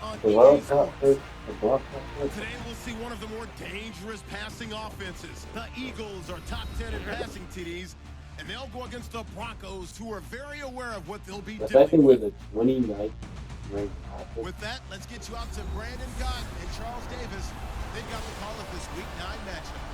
on The EA World Cup, Sports. the World Cup. Today we'll see one of the more dangerous passing offenses. The Eagles are top 10 in passing TDs, and they'll go against the Broncos, who are very aware of what they'll be The fact that dealing we're with. the 29th ranked offense. With that, let's get you out to Brandon Gott and Charles Davis. They've got the call of this Week 9 matchup.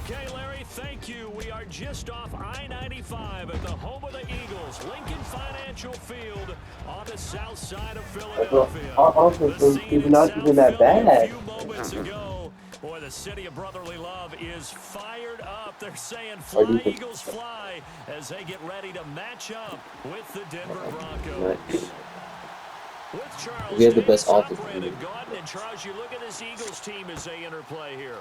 Okay, Larry, thank you. We are just off I-95 at the home of the Eagles, Lincoln Financial Field on the south side of Philadelphia. Our offense The scene is in not South even that Philly a bad. few moments ago. Boy, the city of brotherly love is fired up. They're saying Our fly, defense. Eagles, fly, as they get ready to match up with the Denver Broncos. With Charles We have the best Davis offense. operating, Gordon, and Charles, you look at this Eagles team as they interplay here.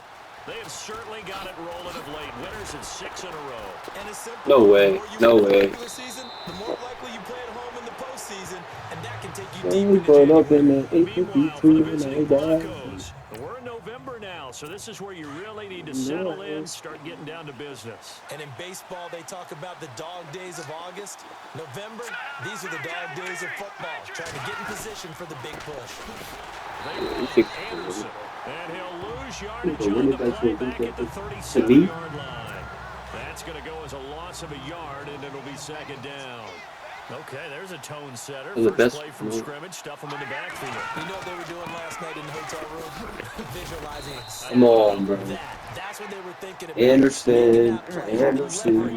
They have certainly got it rolling of late. Winners in 6 in a row. And it's simple. No way. The more you No win in the way. regular season, the more likely you play at home in the postseason, and that can take you deep We into put up in January. the Meanwhile, for the 852 visiting and I died. Broncos, we're in November now, so this is where you really need to settle in, start getting down to business. And in baseball, they talk about the dog days of August. November, these are the dog days of football, trying to get in position for the big push. They Anderson, and he'll lose yardage on the play back at the 37-yard line. That's going to go as a loss of a yard, and it'll be second down. Okay, there's a tone setter. First play from scrimmage, stuff them in the backfield. You know what they were doing last night in the hotel room? Visualizing Come on, bro. That's what they were thinking about. Anderson,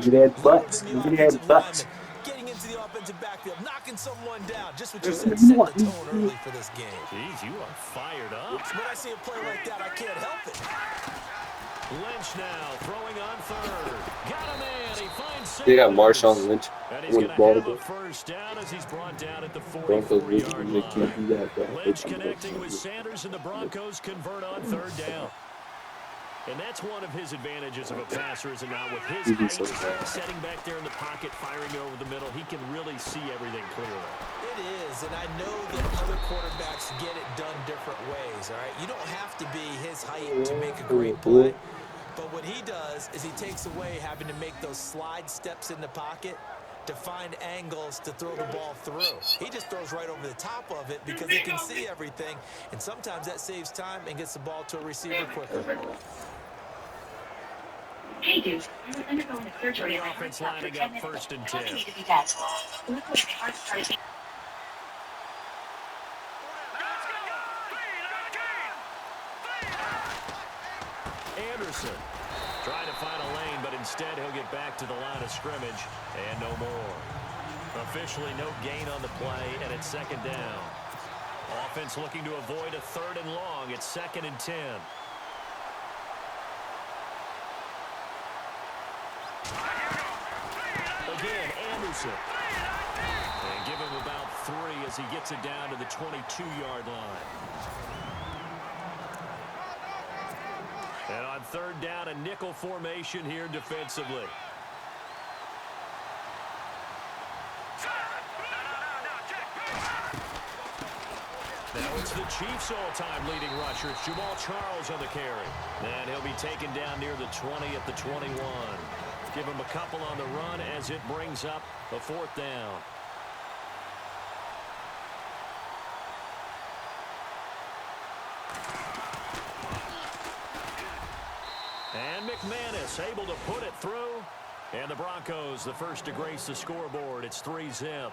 you had butts. You had butts. Getting into the offensive backfield, knocking someone down. Just what you said, set the tone early for this game. Jeez, you are fired up. When I see a play like that, I can't help it. Lynch now, throwing on third. Got a man, he finds Sanders. They got Marshawn Lynch. And he's going to have a first down as he's brought down at the 44-yard line. Lynch connecting with Sanders, and the Broncos convert on third down. And that's one of his advantages of a passer, is it not? With his height, setting back there in the pocket, firing it over the middle, he can really see everything clearly. It is, and I know that other quarterbacks get it done different ways, all right? You don't have to be his height to make a great play. But what he does is he takes away having to make those slide steps in the pocket to find angles to throw the ball through. He just throws right over the top of it because he can see everything, and sometimes that saves time and gets the ball to a receiver quicker. Hey, dude, you're undergoing a surgery. The offense lining up 1st and 10. You need to be back. Look like my heart started. Anderson trying to find a lane, but instead he'll get back to the line of scrimmage, and no more. Officially no gain on the play, and it's second down. Offense looking to avoid a 3rd and long. It's 2nd and 10. Again, Anderson. And give him about 3 as he gets it down to the 22-yard line. And on 3rd down, a nickel formation here defensively. Now it's the Chiefs' all-time leading rusher. It's Jamal Charles on the carry. And he'll be taken down near the 20 at the 21. Give him a couple on the run as it brings up a 4th down. And McManus able to put it through. And the Broncos, the first to grace the scoreboard. It's 3-zip.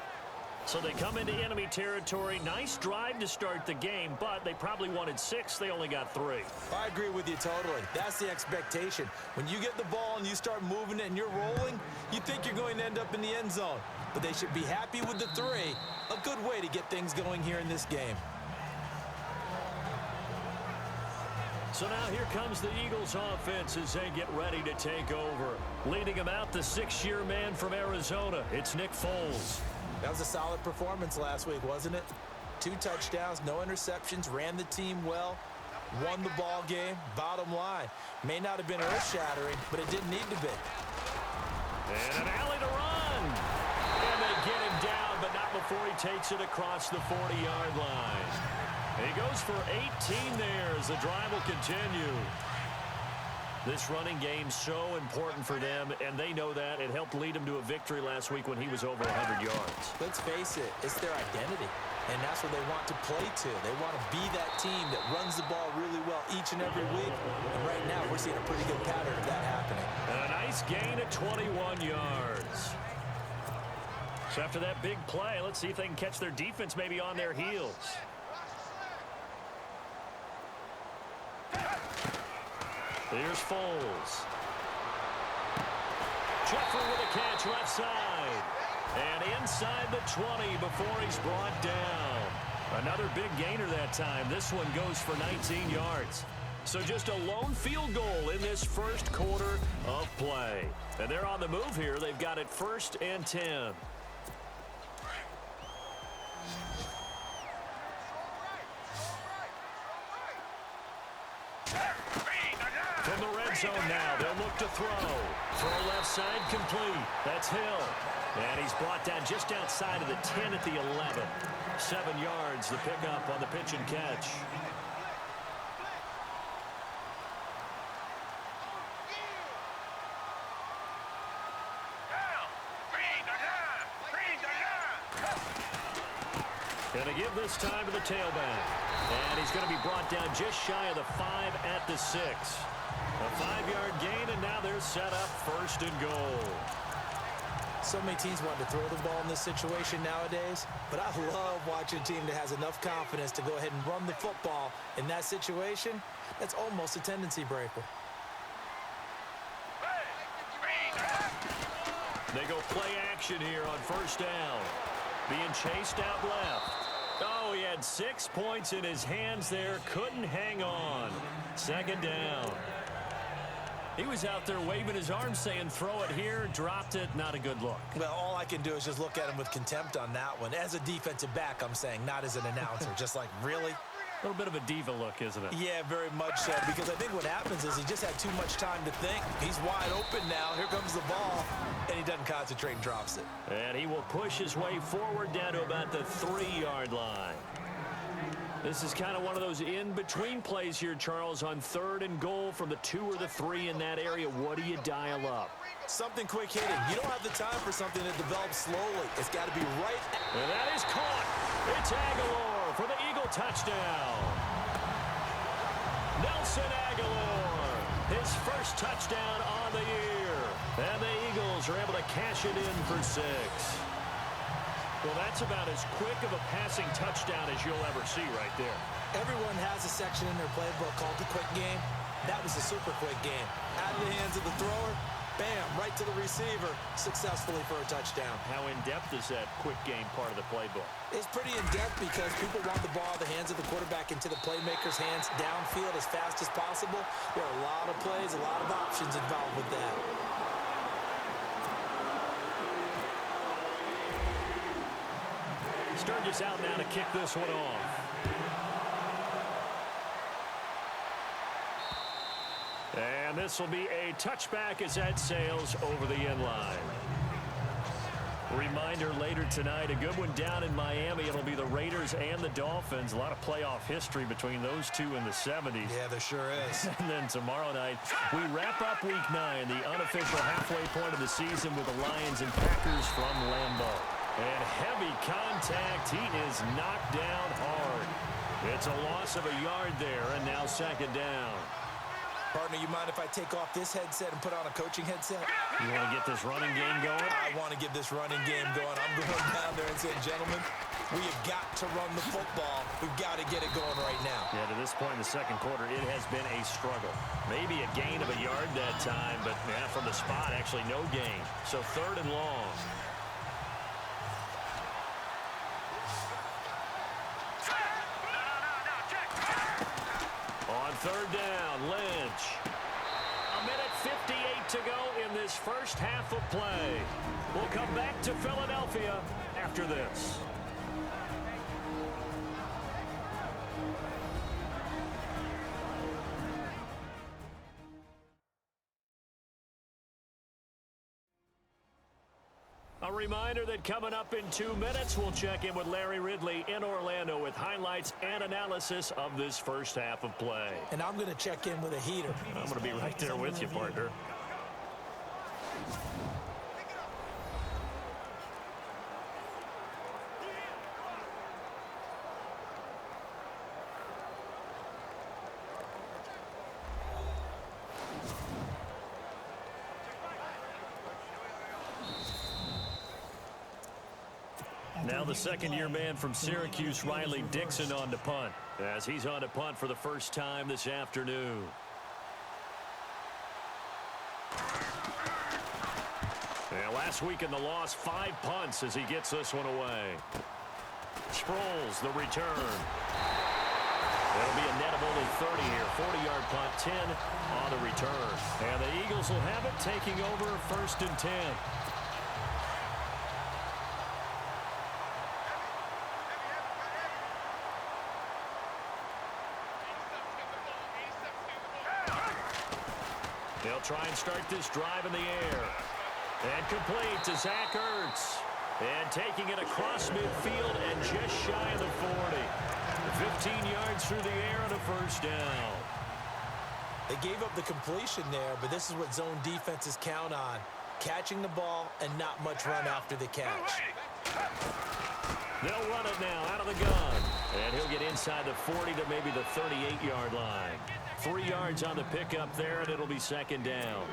So they come into enemy territory. Nice drive to start the game, but they probably wanted 6. They only got 3. I agree with you totally. That's the expectation. When you get the ball and you start moving it and you're rolling, you think you're going to end up in the end zone. But they should be happy with the 3. A good way to get things going here in this game. So now here comes the Eagles offense as they get ready to take over. Leading them out, the 6-year man from Arizona. It's Nick Foles. That was a solid performance last week, wasn't it? 2 touchdowns, no interceptions, ran the team well, won the ball game. Bottom line, may not have been earth-shattering, but it didn't need to be. And an alley to run. And they get him down, but not before he takes it across the 40-yard line. And he goes for 18 there as the drive will continue. This running game's so important for them, and they know that. It helped lead them to a victory last week when he was over 100 yards. Let's face it, it's their identity, and that's what they want to play to. They want to be that team that runs the ball really well each and every week, and right now we're seeing a pretty good pattern of that happening. A nice gain of 21 yards. So after that big play, let's see if they can catch their defense maybe on their heels. Here's Foles. Jeffrey with a catch left side. And inside the 20 before he's brought down. Another big gainer that time. This one goes for 19 yards. So just a lone field goal in this first quarter of play. And they're on the move here. They've got it 1st and 10. From the red zone now, they'll look to throw. Throw left side complete. That's Hill. And he's brought down just outside of the 10 at the 11. 7 yards, the pickup on the pitch and catch. Going to give this time to the tailback. And he's going to be brought down just shy of the 5 at the 6. A 5-yard gain, and now they're set up 1st and goal. So many teams want to throw the ball in this situation nowadays, but I love watching a team that has enough confidence to go ahead and run the football in that situation. That's almost a tendency breaker. They go play action here on 1st down. Being chased out left. Oh, he had 6 points in his hands there. Couldn't hang on. 2nd down. He was out there waving his arms saying, throw it here, dropped it. Not a good look. Well, all I can do is just look at him with contempt on that one. As a defensive back, I'm saying, not as an announcer. Just like, really? A little bit of a diva look, isn't it? Yeah, very much so. Because I think what happens is he just had too much time to think. He's wide open now. Here comes the ball. And he doesn't concentrate and drops it. And he will push his way forward down to about the 3-yard line. This is kind of one of those in-between plays here, Charles, on 3rd and goal from the 2 or the 3 in that area. What do you dial up? Something quick hitting. You don't have the time for something that develops slowly. It's got to be right. And that is caught. It's Aguilar for the Eagle touchdown. Nelson Aguilar, his first touchdown on the year. And the Eagles are able to cash it in for 6. Well, that's about as quick of a passing touchdown as you'll ever see right there. Everyone has a section in their playbook called the quick game. That was a super quick game. Out of the hands of the thrower, bam, right to the receiver, successfully for a touchdown. How in-depth is that quick game part of the playbook? It's pretty in-depth because people want the ball out of the hands of the quarterback into the playmaker's hands downfield as fast as possible. There are a lot of plays, a lot of options involved with that. Sturgis out now to kick this one off. And this will be a touchback as that sails over the end line. Reminder later tonight, a good one down in Miami. It'll be the Raiders and the Dolphins. A lot of playoff history between those two in the 70s. Yeah, there sure is. And then tomorrow night, we wrap up Week 9, the unofficial halfway point of the season with the Lions and Packers from Lambeau. And heavy contact. He is knocked down hard. It's a loss of a yard there, and now 2nd down. Partner, you mind if I take off this headset and put on a coaching headset? You want to get this running game going? I want to get this running game going. I'm going down there and saying, gentlemen, we have got to run the football. We've got to get it going right now. Yeah, to this point in the 2nd quarter, it has been a struggle. Maybe a gain of a yard that time, but yeah, from the spot, actually no gain. So 3rd and long. On 3rd down, Lynch. 1:58 to go in this first half of play. We'll come back to Philadelphia after this. All A reminder that coming up in 2 minutes, we'll check in with Larry Ridley in Orlando with highlights and analysis of this first half of play. And I'm going to check in with a heater. I'm going to be right there with you, partner. Now the second-year man from Syracuse, Riley Dixon, on to punt, as he's on to punt for the first time this afternoon. And last week in the loss, 5 punts as he gets this one away. Sproles, the return. It'll be a net of only 30 here. 40-yard punt, 10 on the return. And the Eagles will have it, taking over 1st and 10. They'll try and start this drive in the air. And complete to Zach Ertz. And taking it across midfield and just shy of the 40. 15 yards through the air and a first down. They gave up the completion there, but this is what zone defenses count on. Catching the ball and not much run after the catch. They'll run it now out of the gun. And he'll get inside the 40 to maybe the 38-yard line. 3 yards on the pickup there, and it'll be second down.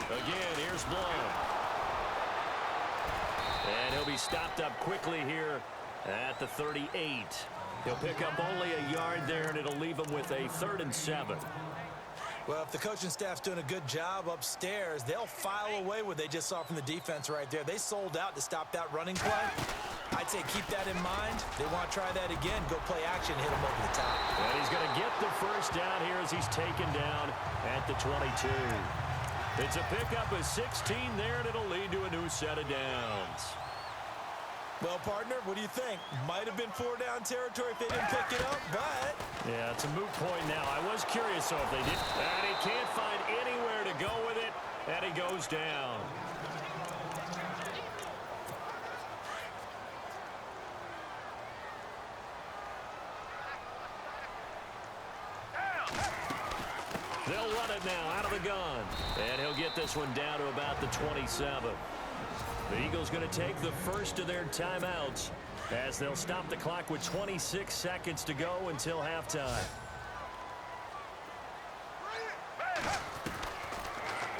Again, here's Blount. And he'll be stopped up quickly here at the 38. He'll pick up only a yard there, and it'll leave him with a 3rd and 7. Well, if the coaching staff's doing a good job upstairs, they'll file away what they just saw from the defense right there. They sold out to stop that running play. I'd say keep that in mind. They want to try that again. Go play action, hit him over the top. And he's going to get the first down here as he's taken down at the 22. It's a pickup of 16 there, and it'll lead to a new set of downs. Well, partner, what do you think? Might have been 4-down territory if they didn't pick it up, but... Yeah, it's a moot point now. I was curious, though, if they did. And he can't find anywhere to go with it, and he goes down. They'll run it now out of the gun. And he'll get this one down to about the 27. The Eagles going to take the first of their timeouts as they'll stop the clock with 26 seconds to go until halftime.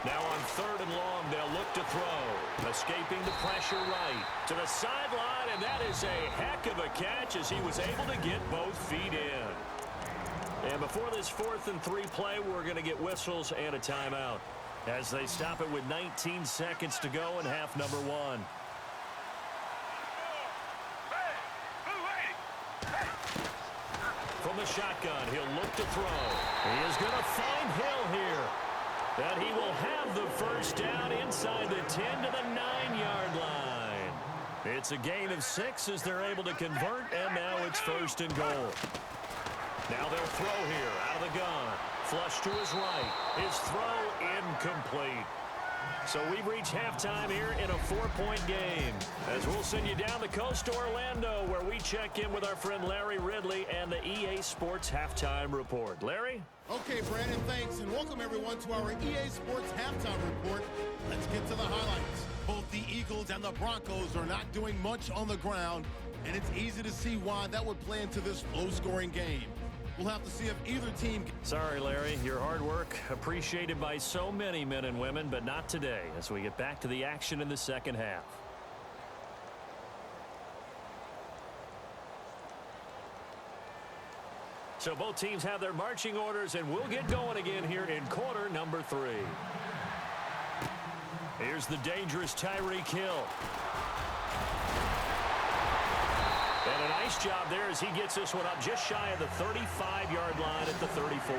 Now on 3rd and long, they'll look to throw. Escaping the pressure right to the sideline, and that is a heck of a catch as he was able to get both feet in. And before this 4th and 3 play, we're going to get whistles and a timeout as they stop it with 19 seconds to go in half number 1. From the shotgun, he'll look to throw. He is going to find Hill here. And he will have the first down inside the 10 to the 9-yard line. It's a gain of 6 as they're able to convert, and now it's 1st and goal. Now they'll throw here out of the gun. Flush to his right. His throw incomplete. So we've reached halftime here in a 4-point game. As we'll send you down the coast to Orlando, where we check in with our friend Larry Ridley and the EA Sports Halftime Report. Larry? Okay, Brandon, thanks, and welcome everyone to our EA Sports Halftime Report. Let's get to the highlights. Both the Eagles and the Broncos are not doing much on the ground, and it's easy to see why that would play into this low-scoring game. We'll have to see if either team... Sorry, Larry. Your hard work appreciated by so many men and women, but not today as we get back to the action in the second half. So both teams have their marching orders, and we'll get going again here in quarter number 3. Here's the dangerous Tyreek Hill. And a nice job there as he gets this one up just shy of the 35-yard line at the 34.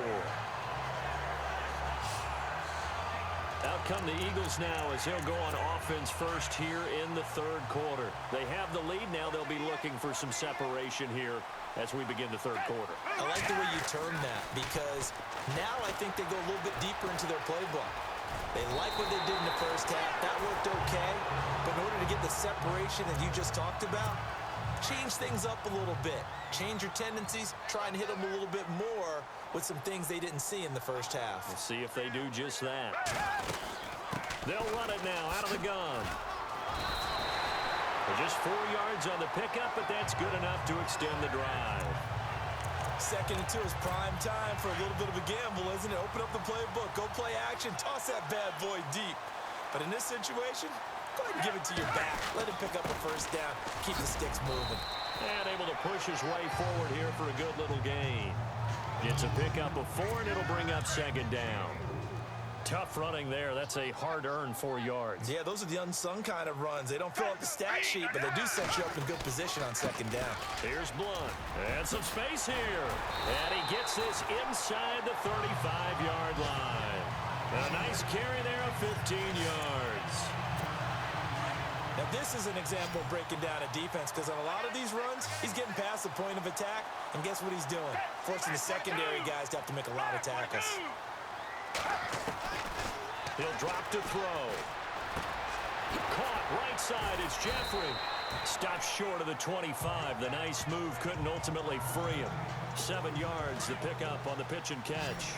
Out Out come the Eagles now as they'll go on offense first here in the third quarter. They have the lead now. They'll be looking for some separation here as we begin the third quarter. I like the way you term that because now I think they go a little bit deeper into their playbook. They like what they did in the first half. That worked okay. But in order to get the separation that you just talked about, change things up a little bit. Change your tendencies. Try and hit them a little bit more with some things they didn't see in the first half. We'll see if they do just that. They'll run it now out of the gun. Just 4 yards on the pickup, but that's good enough to extend the drive. 2nd and 2 is prime time for a little bit of a gamble, isn't it? Open up the playbook, go play action, toss that bad boy deep. But in this situation, go ahead and give it to your back. Let him pick up a first down, keep the sticks moving. And able to push his way forward here for a good little gain. Gets a pickup of 4, and it'll bring up 2nd down. Tough running there. That's a hard-earned 4 yards. Yeah, those are the unsung kind of runs. They don't fill up the stat sheet, but they do set you up in good position on 2nd down. Here's Blunt. And some space here. And he gets this inside the 35-yard line. A nice carry there of 15 yards. Now, this is an example of breaking down a defense because on a lot of these runs, he's getting past the point of attack, and guess what he's doing? Forcing the secondary guys to have to make a lot of tackles. He'll drop to throw. Caught right side. It's Jeffrey. Stopped short of the 25. The nice move couldn't ultimately free him. 7 yards to pick up on the pitch and catch.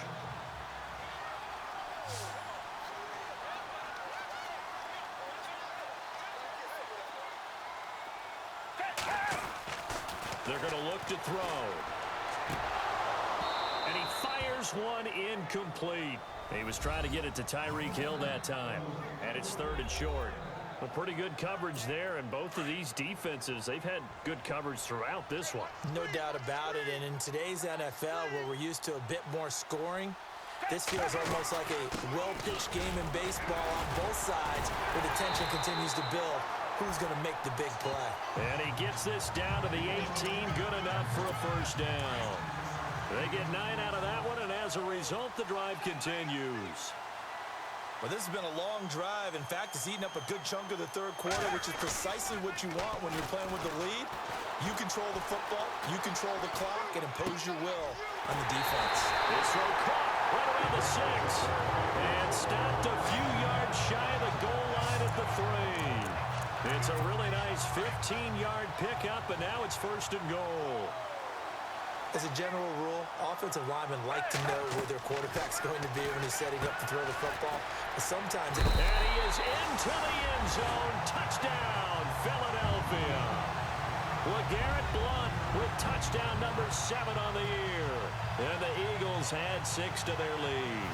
They're going to look to throw. And he fires one incomplete. He was trying to get it to Tyreek Hill that time. And it's 3rd and short. Well, pretty good coverage there, and both of these defenses, they've had good coverage throughout this one. No doubt about it, and in today's NFL, where we're used to a bit more scoring, this feels almost like a well-pitched game in baseball on both sides, where the tension continues to build. Who's going to make the big play? And he gets this down to the 18, good enough for a first down. They get 9 out of that one, and as a result, the drive continues. Well, this has been a long drive. In fact, it's eaten up a good chunk of the third quarter, which is precisely what you want when you're playing with the lead. You control the football, you control the clock, and impose your will on the defense. This throw caught right around the 6. And stopped a few yards shy of the goal line at the 3. It's a really nice 15-yard pickup, and now it's 1st and goal. As a general rule, offensive linemen like to know where their quarterback's going to be when he's setting up to throw the football. But sometimes... And he is into the end zone. Touchdown, Philadelphia. LeGarrette Blount with touchdown number 7 on the year. And the Eagles had 6 to their lead.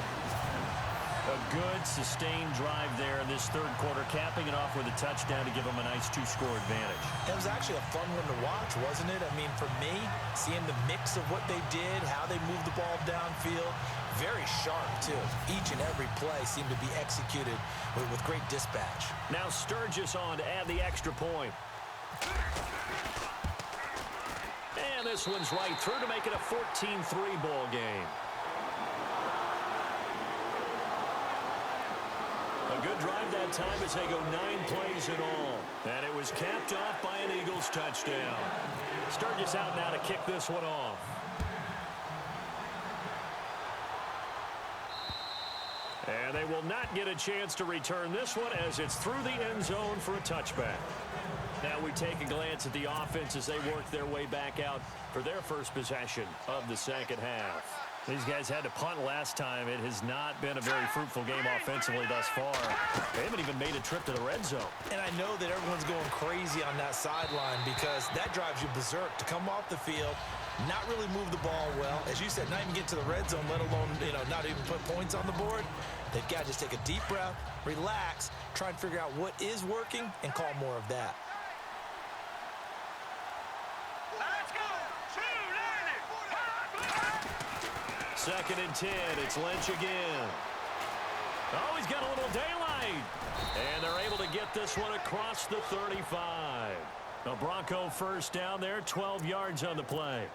A good, sustained drive there in this third quarter, capping it off with a touchdown to give them a nice 2-score advantage. It was actually a fun one to watch, wasn't it? I mean, for me, seeing the mix of what they did, how they moved the ball downfield, very sharp, too. Each and every play seemed to be executed with great dispatch. Now Sturgis on to add the extra point. And this one's right through to make it a 14-3 ball game. A good drive that time as they go 9 plays in all. And it was capped off by an Eagles touchdown. Sturgis out now to kick this one off. And they will not get a chance to return this one as it's through the end zone for a touchback. Now we take a glance at the offense as they work their way back out for their first possession of the second half. These guys had to punt last time. It has not been a very fruitful game offensively thus far. They haven't even made a trip to the red zone. And I know that everyone's going crazy on that sideline because that drives you berserk to come off the field, not really move the ball well. As you said, not even get to the red zone, let alone, not even put points on the board. They've got to just take a deep breath, relax, try and figure out what is working, and call more of that. Second and 10, it's Lynch again. Oh, he's got a little daylight. And they're able to get this one across the 35. A Bronco first down there, 12 yards on the play.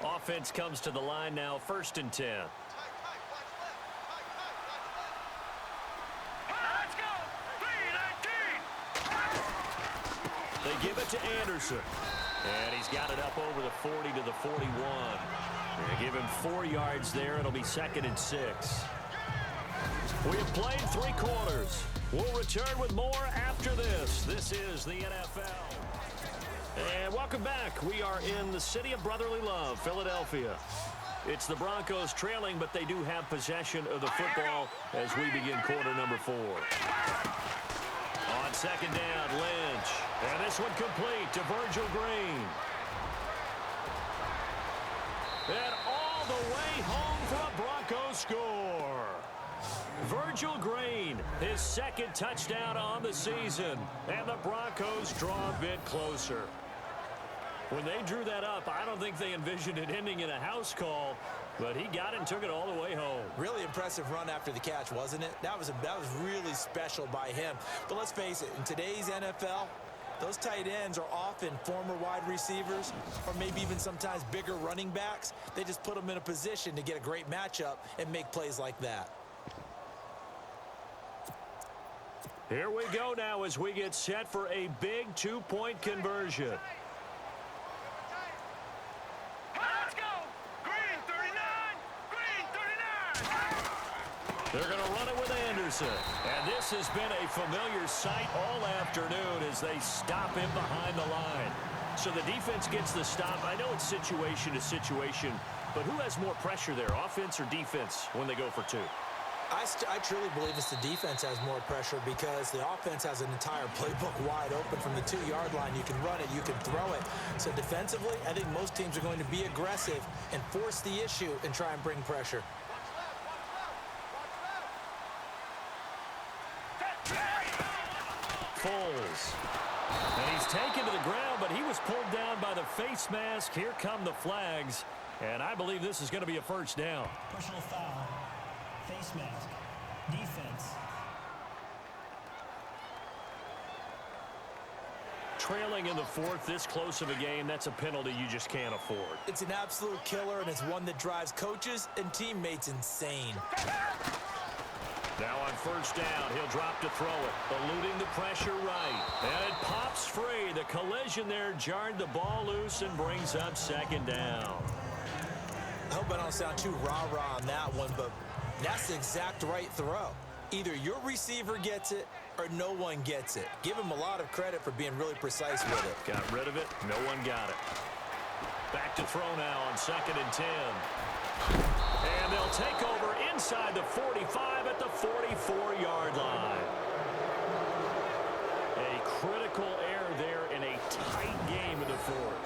Offense comes to the line now, 1st and 10. They give it to Anderson. And he's got it up over the 40 to the 41. They give him 4 yards there. It'll be 2nd and 6. We have played 3 quarters. We'll return with more after this. This is the NFL. And welcome back. We are in the city of brotherly love, Philadelphia. It's the Broncos trailing, but they do have possession of the football as we begin quarter number 4. On 2nd down, Lynch. And this one complete to Virgil Green. And all the way home for a Broncos score. Virgil Green, his 2nd touchdown on the season. And the Broncos draw a bit closer. When they drew that up, I don't think they envisioned it ending in a house call, but he got it and took it all the way home. Really impressive run after the catch, wasn't it? That was really special by him. But let's face it, in today's NFL, those tight ends are often former wide receivers or maybe even sometimes bigger running backs. They just put them in a position to get a great matchup and make plays like that. Here we go now as we get set for a big 2-point conversion. Let's go! Green 39! Green 39! They're going to run it with Anderson. And this has been a familiar sight all afternoon as they stop him behind the line. So the defense gets the stop. I know it's situation to situation, but who has more pressure there, offense or defense, when they go for 2? I truly believe it's the defense has more pressure because the offense has an entire playbook wide open from the 2-yard line. You can run it, you can throw it. So defensively, I think most teams are going to be aggressive and force the issue and try and bring pressure. Foles. And he's taken to the ground, but he was pulled down by the face mask. Here come the flags. And I believe this is going to be a first down. Personal foul. Face mask. Defense. Trailing in the 4th, this close of a game, that's a penalty you just can't afford. It's an absolute killer, and it's one that drives coaches and teammates insane. Now on 1st down, he'll drop to throw it, eluding the pressure right. And it pops free. The collision there jarred the ball loose and brings up 2nd down. I hope I don't sound too rah-rah on that one, but that's the exact right throw. Either your receiver gets it or no one gets it. Give him a lot of credit for being really precise with it. Got rid of it. No one got it. Back to throw now on 2nd and 10. And they'll take over inside the 45 at the 44-yard line. A critical error there in a tight game in the 4th.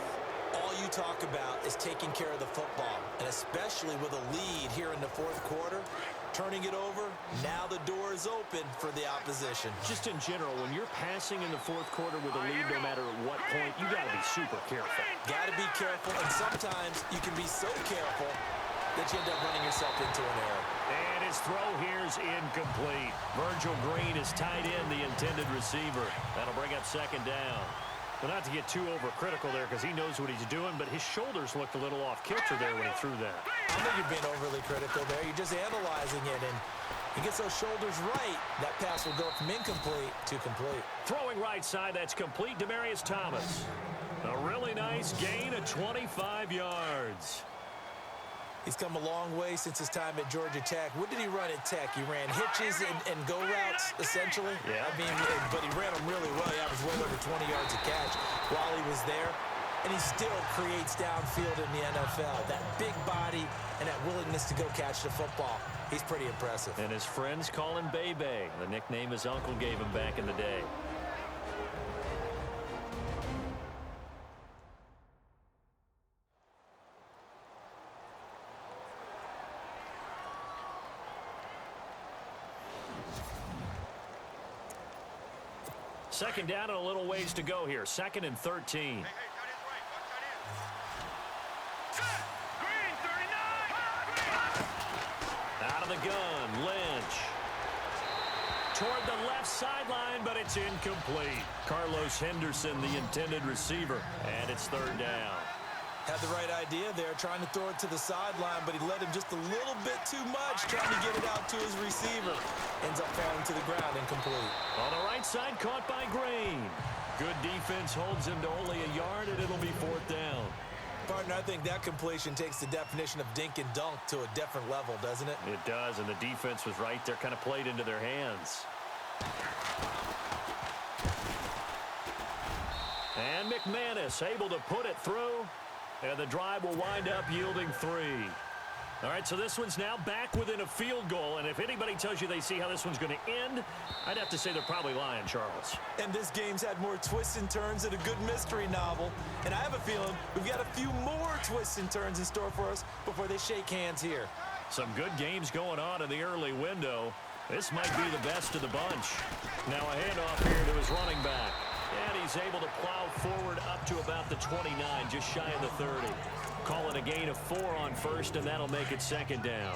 All you talk about is taking care of the football, and especially with a lead here in the 4th quarter, turning it over, now the door is open for the opposition. Just in general, when you're passing in the 4th quarter with a lead, no matter at what point, you got to be super careful. Got to be careful, and sometimes you can be so careful that you end up running yourself into an error. And his throw here is incomplete. Virgil Green is tied in, the intended receiver. That'll bring up 2nd down. Well, not to get too overcritical there because he knows what he's doing, but his shoulders looked a little off kilter there when he threw that. I don't think you're being overly critical there. You're just analyzing it, and he gets those shoulders right. That pass will go from incomplete to complete. Throwing right side, that's complete. Demaryius Thomas. A really nice gain of 25 yards. He's come a long way since his time at Georgia Tech. What did he run at Tech? He ran hitches and go routes, essentially. Yeah. I mean, but he ran them really well. He averaged well over 20 yards a catch while he was there. And he still creates downfield in the NFL. That big body and that willingness to go catch the football. He's pretty impressive. And his friends call him Bebe, the nickname his uncle gave him back in the day. Second down and a little ways to go here. 2nd and 13. Out of the gun, Lynch. Toward the left sideline, but it's incomplete. Carlos Henderson, the intended receiver, and it's 3rd down. Had the right idea there, trying to throw it to the sideline, but he let him just a little bit too much, trying to get it out to his receiver. Ends up falling to the ground, incomplete. On the right side, caught by Green. Good defense holds him to only a yard, and it'll be 4th down. Partner, I think that completion takes the definition of dink and dunk to a different level, doesn't it? It does, and the defense was right there, kind of played into their hands. And McManus able to put it through, and the drive will wind up yielding 3. All right, so this one's now back within a field goal, and if anybody tells you they see how this one's going to end, I'd have to say they're probably lying, Charles. And this game's had more twists and turns than a good mystery novel, and I have a feeling we've got a few more twists and turns in store for us before they shake hands here. Some good games going on in the early window. This might be the best of the bunch. Now a handoff here to his running back. And he's able to plow forward up to about the 29, just shy of the 30. Call it a gain of 4 on first, and that'll make it 2nd down.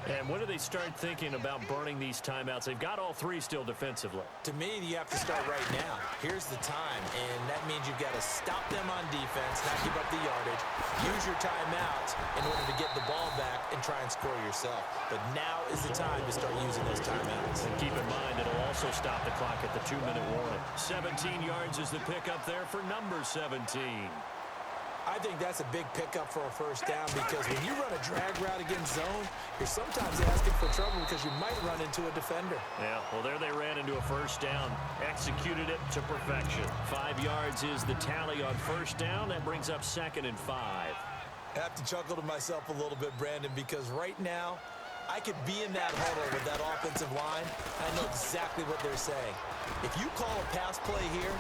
And when do they start thinking about burning these timeouts? They've got all 3 still defensively. To me, you have to start right now. Here's the time, and that means you've got to stop them on defense, not give up the yardage, use your timeouts in order to get the ball back and try and score yourself. But now is the time to start using those timeouts. And keep in mind, it'll also stop the clock at the 2-minute warning. 17 yards is the pickup there for number 17. I think that's a big pickup for a first down because when you run a drag route against zone, you're sometimes asking for trouble because you might run into a defender. Yeah, well, there they ran into a first down. Executed it to perfection. 5 yards is the tally on first down. That brings up 2nd and 5. I have to chuckle to myself a little bit, Brandon, because right now, I could be in that huddle with that offensive line. I know exactly what they're saying. If you call a pass play here,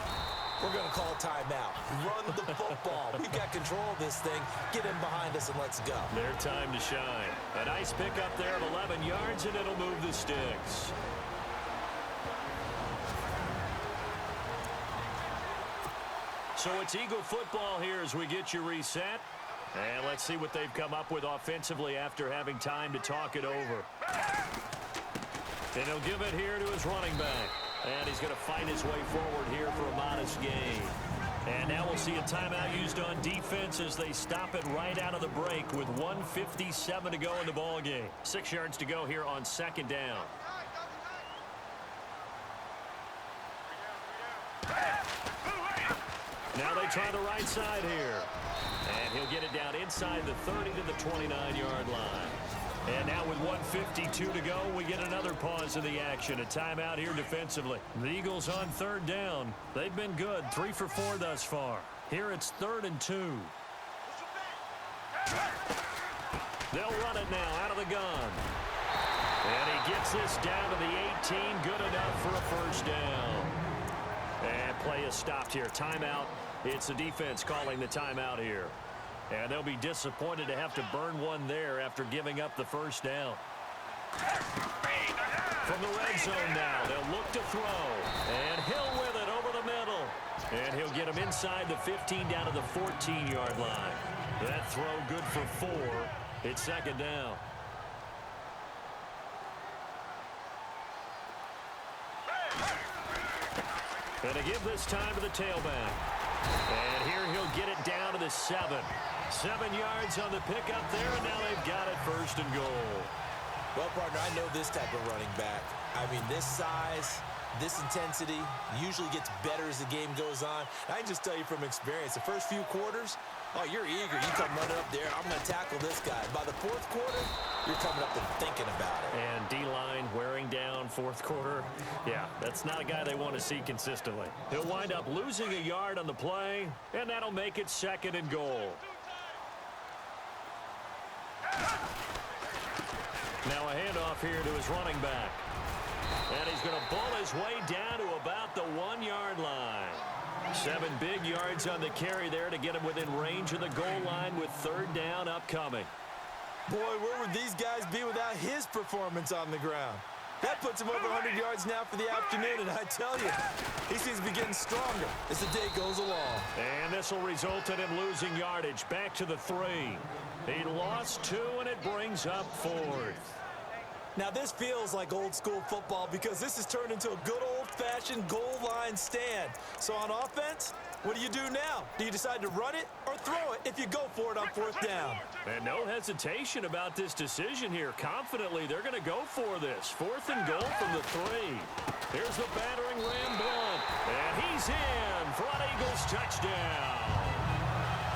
we're going to call a timeout. Run the football. We've got control of this thing. Get in behind us and let's go. Their time to shine. A nice pickup there of 11 yards, and it'll move the sticks. So it's Eagle football here as we get you reset. And let's see what they've come up with offensively after having time to talk it over. And he'll give it here to his running back. And he's going to fight his way forward here for a modest gain. And now we'll see a timeout used on defense as they stop it right out of the break with 1:57 to go in the ball game. 6 yards to go here on 2nd down. Now they try the right side here. And he'll get it down inside the 30 to the 29-yard line. And now with 1:52 to go, we get another pause in the action. A timeout here defensively. The Eagles on 3rd down. They've been good, 3 for 4 thus far. Here it's 3rd and 2. They'll run it now out of the gun. And he gets this down to the 18. Good enough for a first down. And play is stopped here. Timeout. It's the defense calling the timeout here. And they'll be disappointed to have to burn one there after giving up the first down. From the red zone now, they'll look to throw. And Hill with it over the middle. And he'll get him inside the 15 down to the 14-yard line. That throw good for 4. It's 2nd down. And to give this time to the tailback. And here he'll get it down to the 7. 7 yards on the pickup there, and now they've got it 1st and goal. Well, partner, I know this type of running back. I mean, this size, this intensity usually gets better as the game goes on. I can just tell you from experience, the first few quarters, oh, you're eager. You come running up there, I'm going to tackle this guy. By the 4th quarter, you're coming up and thinking about it. And D-line wearing down 4th quarter. Yeah, that's not a guy they want to see consistently. He'll wind up losing a yard on the play, and that'll make it 2nd and goal. Now a handoff here to his running back. And he's going to bull his way down to about the 1-yard line. 7 big yards on the carry there to get him within range of the goal line with 3rd down upcoming. Boy, where would these guys be without his performance on the ground? That puts him over 100 yards now for the afternoon, and I tell you, he seems to be getting stronger as the day goes along. And this will result in him losing yardage back to the 3. He lost 2, and it brings up 4th. Now, this feels like old-school football because this has turned into a good old-fashioned goal line stand. So on offense, what do you do now? Do you decide to run it or throw it if you go for it on 4th down? And no hesitation about this decision here. Confidently, they're going to go for this. 4th and goal from the 3. Here's the battering ram Blunt. And he's in front, Eagles touchdown.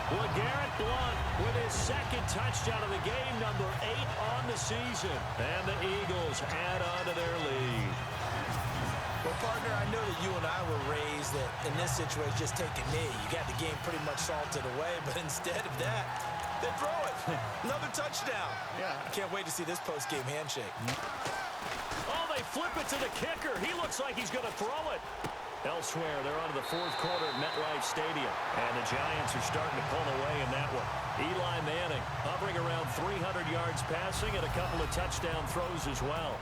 LeGarrette Blount with his second touchdown of the game, number 8 on the season. And the Eagles add on to their lead. Well, partner, I know that you and I were raised that in this situation, just take a knee. You got the game pretty much salted away, but instead of that, they throw it. Another touchdown. Yeah. I can't wait to see this post-game handshake. Oh, they flip it to the kicker. He looks like he's going to throw it. Elsewhere, they're on to the fourth quarter at MetLife Stadium. And the Giants are starting to pull away in that one. Eli Manning hovering around 300 yards passing and a couple of touchdown throws as well.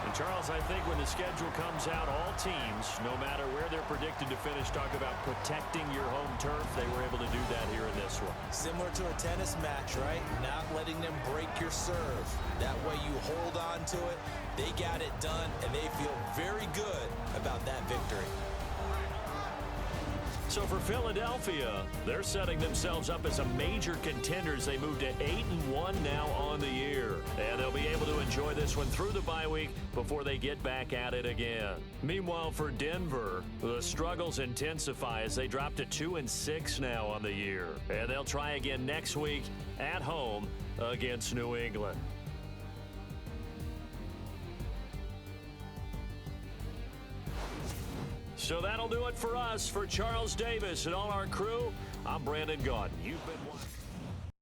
And Charles, I think when the schedule comes out, all teams, no matter where they're predicted to finish, talk about protecting your home turf. They were able to do that here in this one. Similar to a tennis match, right? Not letting them break your serve. That way you hold on to it. They got it done, and they feel very good about that victory. So for Philadelphia, they're setting themselves up as a major contender as they move to 8-1 now on the year. And they'll be able to enjoy this one through the bye week before they get back at it again. Meanwhile, for Denver, the struggles intensify as they drop to 2-6 now on the year. And they'll try again next week at home against New England. So that'll do it for us. For Charles Davis and all our crew, I'm Brandon Gaudin. You've been watching.